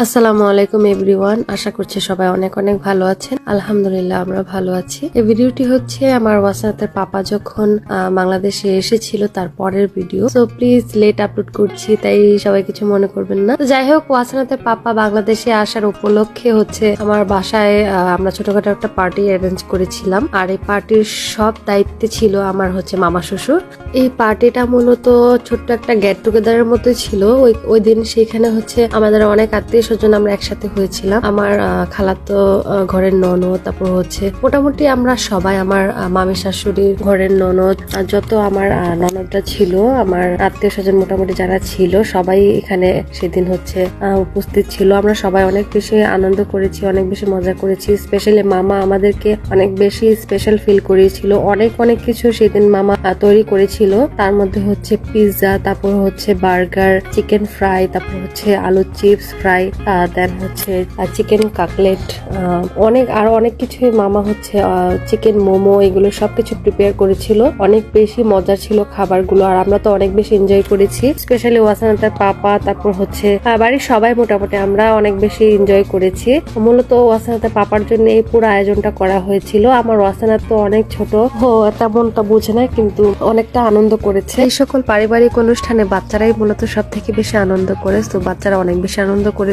আসসালামু আলাইকুম এভরিওয়ান, আশা করছি সবাই অনেক অনেক ভালো আছেন। আলহামদুলিল্লাহ আমরা ভালো আছি। এই ভিডিওটি হচ্ছে আমার ওয়াসানাতের পাপা যখন বাংলাদেশে এসেছিল তার পরের video. So please let upload করছি, তাই সবাই কিছু মনে করবেন না। যাই হোক, ওয়াসানাতের পাপা বাংলাদেশে আসার উপলক্ষে হচ্ছে আমার বাসায় আমরা ছোটখাটো একটা পার্টি অ্যারেঞ্জ করেছিলাম, আর এই পার্টির সব দায়িত্বে ছিল আমার হচ্ছে মামা শ্বশুর। এই পার্টিটা মূলত ছোট্ট একটা গেট টুগেদারের মতো ছিল। ওই দিন সেখানে হচ্ছে আমাদের অনেক আত্মীয় স্বজন আমরা একসাথে হয়েছিলাম। আমার খালাতো ঘরের ননদ, তারপর হচ্ছে মোটামুটি আমরা সবাই, আমার মামি শাশুড়ির ঘরের ননদ, যত আমার ননদরা ছিল, আমার আত্মীয় স্বজন মোটামুটি যারা ছিল সবাই এখানে সেদিন হচ্ছে উপস্থিত ছিল। আমরা সবাই অনেক বেশি আনন্দ করেছি, অনেক বেশি মজা করেছি। স্পেশালি মামা আমাদেরকে অনেক বেশি স্পেশাল ফিল করিয়েছিল। অনেক কিছু সেদিন মামা তৈরি করেছিল। তার মধ্যে হচ্ছে পিৎজা, তারপর হচ্ছে বার্গার, চিকেন ফ্রাই, তারপর হচ্ছে আলু চিপস ফ্রাই, দেন হচ্ছে চিকেন কাকলেট, আরো অনেক কিছু মামা হচ্ছে চিকেন মোমো, এগুলো সবকিছু প্রিপেয়ার করেছিল। অনেক বেশি মজা ছিল খাবারগুলো, আর আমরা তো অনেক বেশি এনজয় করেছি। স্পেশালি ওয়াসানাতের পাপা, তারপর হচ্ছে বাড়ির সবাই মোটামুটি আমরা অনেক বেশি এনজয় করেছি। মূলত ওয়াসানাতের পাপার জন্য এই পুরো আয়োজনটা করা হয়েছিল। আমার ওয়াসানাত তো অনেক ছোট, তেমনটা বুঝে না, কিন্তু অনেকটা আনন্দ করেছে। এই সকল পারিবারিক অনুষ্ঠানে বাচ্চারাই মূলত সব থেকে বেশি আনন্দ করে, তো বাচ্চারা অনেক বেশি আনন্দ করে।